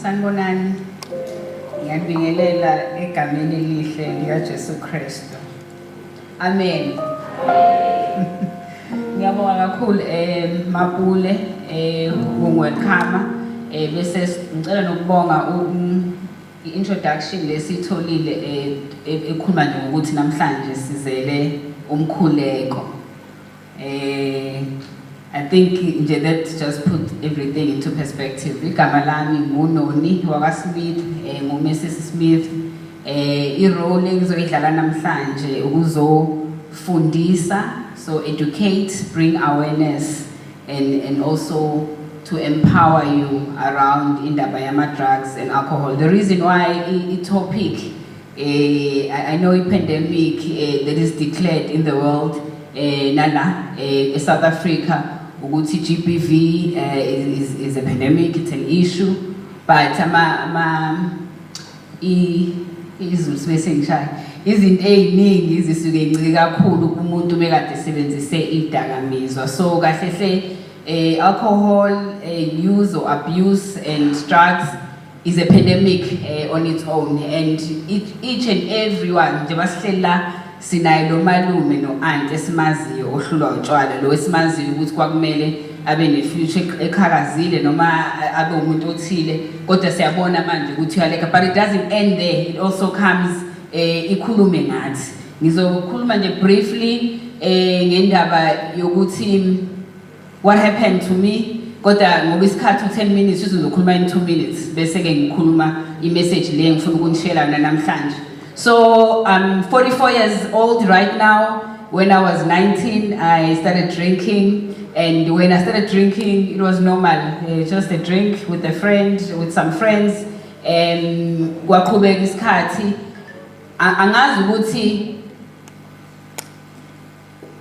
Sanibonani. Ngiyabingelela egameni elihle likaJesu Kristu. Amen. Ngiyabonga kakhulu Mapule welcome bese ngicela nokubonga introduction lesitholile ekhuluma nje ukuthi namhlanje sizele umkhuleko. I think that just put everything into perspective. Igama lami nguNoni wakwaSmith, nguMrs Smith. I-role engizoyidlala namhlanje ukuzofundisa, so educate, bring awareness and also to empower you around indaba yama drugs and alcohol. The reason why topic I know a pandemic that is declared in the world South Africa, ukuthi GBV is a pandemic, it's an issue, but izinto eziningi zisuke incike kakhulu kumuntu bekade sebenzise idakamizwa. So kahle alcohol use or abuse and drugs is a pandemic on its own, and each and everyone nje basihlela sinayo lo malume no aunt esimaziyo ohlulwa utshwala, lo esimaziyo ukuthi kwakumele abe ne future ekharazile noma abe umuntu othile, kodwa siyabona manje ukuthi uyaleka. But it doesn't end there, it also comes ikhulume ngathi. Ngizokhuluma nje briefly ngendaba yokuthi what happened to me, kodwa ngoba isikhathi 10 minutes sizokhuluma in 2 minutes bese ke ngikhuluma i-message le ngifuna ukunishela yona namhlanje. So I'm 44 years old right now. When I was 19, I started drinking, and when I started drinking, it was normal, just a drink with a friend, with some friends. Kwaqhubeka isikhathi, angazi ukuthi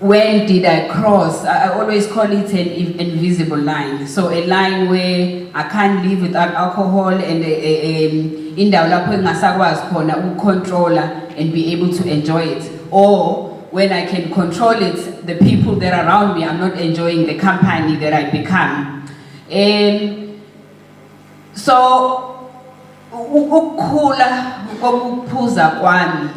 when did I cross. I always call it an invisible line. So a line where I can't live without alcohol, and indawo lapho engasakwazi khona ukucontroller and be able to enjoy it, or when I can control it, the people that are around me, I'm not enjoying the company that I become. So ukukhula kokuphuza kwami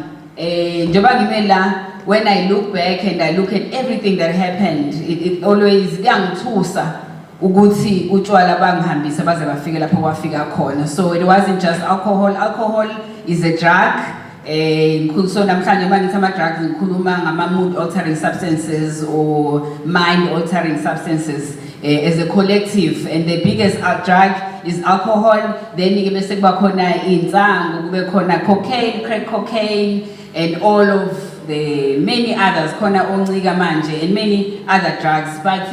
njengoba ngimela, when I look back and I look at everything that happened, it always kuyangithusa ukuthi utshwala bangihambisa baze bafike lapho kwafika khona. So it wasn't just alcohol. Alcohol is a drug. So namhlanje mangithi ama drugs ngikhuluma ngama mood altering substances or mind altering substances as a collective, and the biggest drug is alcohol. Then ke bese kuba khona insangu, kube khona cocaine, crack cocaine, and all of the many others, khona oncika manje, and many other drugs. But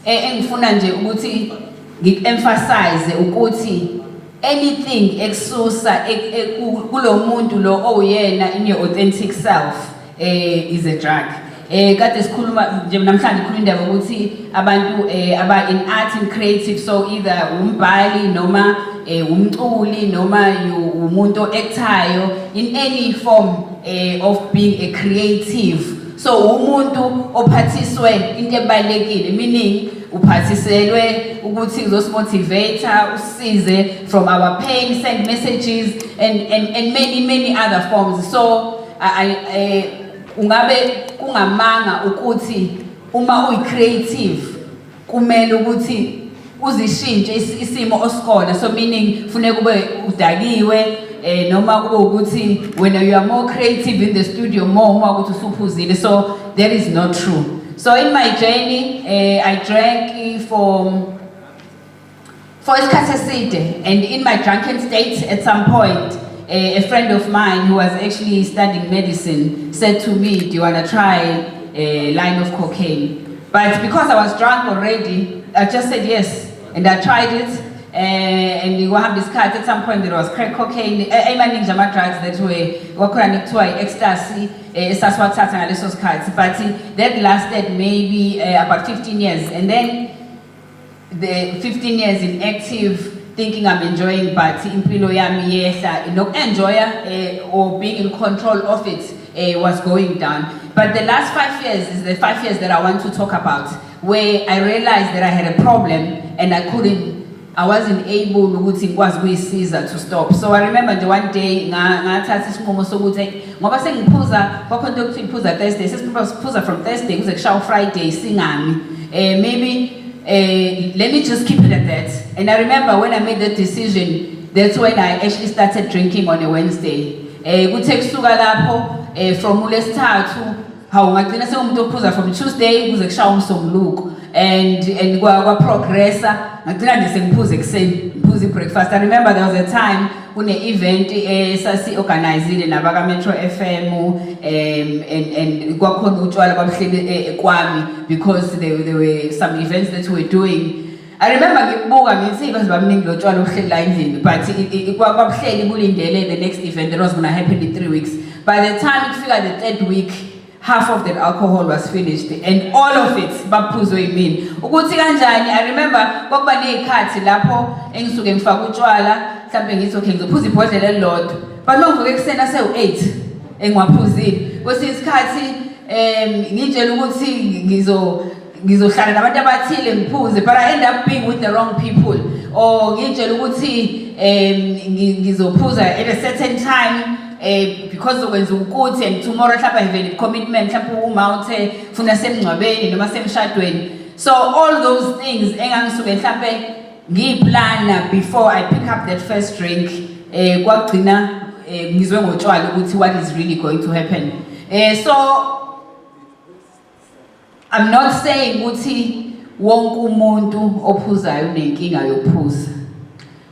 engifuna nje ukuthi ngi-emphasize ukuthi anything exusa kulo muntu lo oyena in your authentic self is a drug. Kade sikhuluma nje namhlanje khuluma indaba ukuthi abantu aba in art and creative, so either umbhali noma umculi noma umuntu oactayo, in any form of being a creative. So umuntu ophathiswe into ebalekile, meaning uphathiselwe ukuthi uzosimotivate, usize from our pain, send messages and many other forms. So ungabe kungamanga ukuthi uma uyi-creative kumele ukuthi uzishintshe isimo osikhona. So meaning funeka kube udakiwe noma kube ukuthi when you are more creative in the studio more uma ukuthi usuphuzile. So that is not true. So in my journey, I drank for isikhathi eside, and in my drunken state at some point, a friend of mine who was actually studying medicine said to me, do you want to try a line of cocaine? But because I was drunk already, I just said yes, and I tried it. And we have discussed at some point there was crack cocaine, many drugs that were ecstasy, but that lasted maybe about 15 years. And then the 15 years in active, thinking I'm enjoying, but impilo yami yehla, not enjoy or being in control of it was going down. But the last 5 years is the 5 years that I want to talk about, where I realized that I had a problem and I I wasn't able ukuthi ngikwazi ukuyisiza to stop. So I remember nje one day ngathatha isinqumo sokuthi ngoba sengiphuza kwakhona into yokuthi ngiphuza Thursday, sesiphuza from Thursday kuze kushawa Friday singami. Maybe let me just keep it at that. And I remember when I made that decision, that's when I actually started drinking on a Wednesday. Kuthe kusuka lapho from uLesithathu hawu ngagcina sengumuntu ophuza from Tuesday kuze kushawa uMsombuluko and kwa progressa ngagcina nje sengiphuza ekseni ngiphuza breakfast. I remember there was a time kune event sasi organized nabaka Metro FM and kwakhona utshwala babuhleli kwami because there were some events that we were doing. I remember ngibuka ngithi because bamningi lo tshwala ohleli la endlini but kwabuhleli kulindele the next event that was going to happen in 3 weeks. By the time it figured the 3rd week, half of that alcohol was finished and all of it baphuzwe yimini. Ukuthi kanjani, I remember kwakuba nezikhathi lapho engisuke ngifaka utshwala mhlawumbe ngithi okay ngizophuza ibhodlela elilodwa but mangivuke ekseni ase-8 engiwaphuzile kwesinye isikhathi ngitshela ukuthi ngizohlala nabantu abathile ngiphuze but I end up being with the wrong people or ngitshela ukuthi ngizophuza at a certain time because okwenza ukuthi and tomorrow mhlawumbe I have a commitment mhlawumbe uma uthe funa semngcwabeni noma semshadweni. So all those things engangisuke mhlawumbe ngiyiplana before I pick up that first drink kwagcina ngizwe ngotshwala ukuthi what is really going to happen. So I'm not saying ukuthi wonke umuntu ophuzayo unenkinga yokuphuza.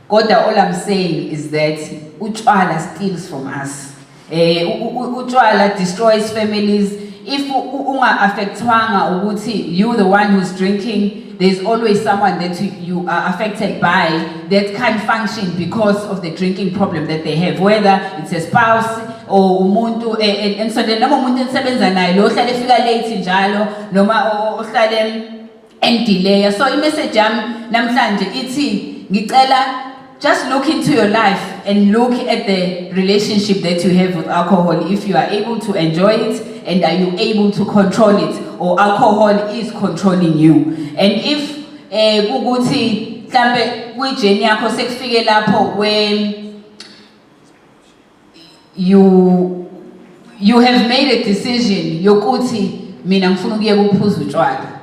Kodwa all I'm saying is that utshwala steals from us. Utshwala destroys families. If unga affectwanga ukuthi you the one who's drinking, there's always someone that you are affected by that can't function because of the drinking problem that they have, whether it's a spouse or umuntu and so then noma umuntu ensebenza naye lo hlale efika late njalo noma ohlale endelay. So i-message yami namhlanje ithi ngicela just look into your life and look at the relationship that you have with alcohol. If you are able to enjoy it and are you able to control it or alcohol is controlling you. And if kukuthi mhlambe kwi-journey yakho sekufike lapho when you have made a decision yokuthi mina ngifuna ukuyeka ukuphuza utshwala.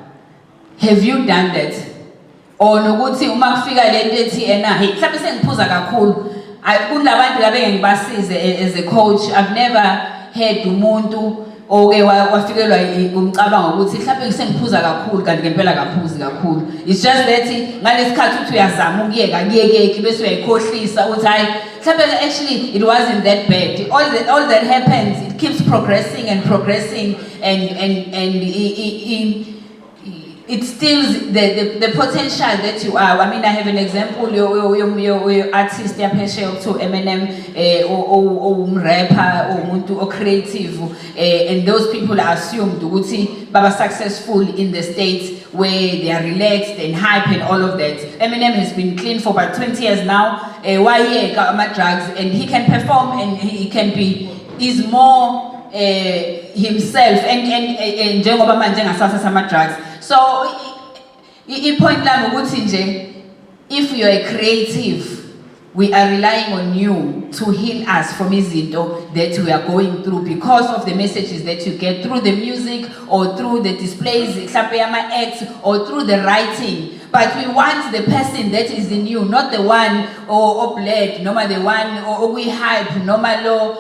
Have you done that? Or nokuthi uma kufika lento ethi hey mhlawumbe sengiphuza kakhulu kulabantu labe ngibasize as a coach. I've never had umuntu oke wafikelwa umcabango ukuthi mhlawumbe sengiphuza kakhulu kanti ngempela kaphuzi kakhulu. It's just that ngalesikhathi uthi uyazama ukuyeka kuyekeki bese uyayikhohlisa uthi hayi mhlawumbe actually it wasn't that bad. All that happens, it keeps progressing and progressing and it steals the potential that you are. I mean, I have an example. You're artist, you're to Eminem, or rapper, or muntu, or creative, and those people are assumed to be successful in the States where they are relaxed and hype and all of that. Eminem has been clean for about 20 years now. Why he got drugs and he can perform and he can be is more himself and njengoba manje ngasasa sama drugs. So point lami ukuthi nje if you are a creative, we are relying on you to heal us from izinto that we are going through because of the messages that you get through the music or through the displays mhlawumbe yama acts or through the writing. But we want the person that is in you, not the one or bled, noma the one or we hype, noma lo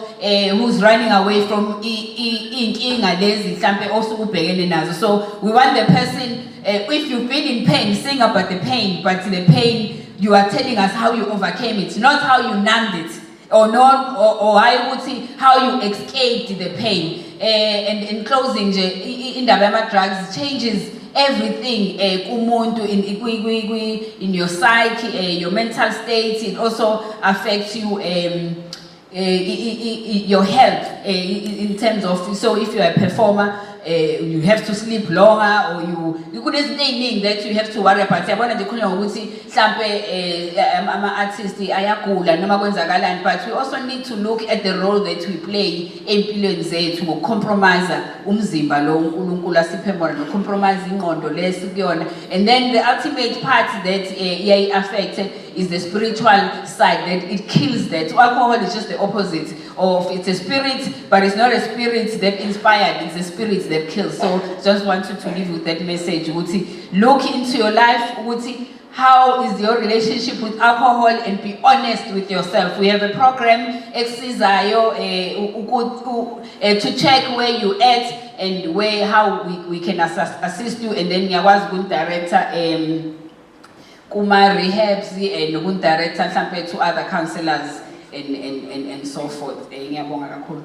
who's running away from inkinga lezi mhlawumbe also ubhekene nazo. So we want the person, if you've been in pain, sing about the pain, but the pain you are telling us how you overcame it, not how you numbed it, or not, or I would say how you escaped the pain. And in closing, indaba yama drugs changes everything kumuntu in your psyche, your mental state. It also affects you your health in terms of, so if you're a performer, you have to sleep longer, or you could saying that you have to worry about. Yabona nje khona ukuthi mhlambe ama artists ayagula noma kwenzakalani, but we also need to look at the role that we play empilweni zethu ngocompromise umzimba lo uNkulunkulu asiphe bona, no compromise ingqondo lesikuyona. And then the ultimate part that affected is the spiritual side, that it kills that. Alcohol is just the opposite of, it's a spirit, but it's not a spirit that inspired, it's a spirit that kills. So just wanted to leave with that message. Look into your life. How is your relationship with alcohol, and be honest with yourself. We have a program, Exizayo, to check where you at and how we can assist you. And then I was good director kuma rehabs and good director to other counselors and so forth.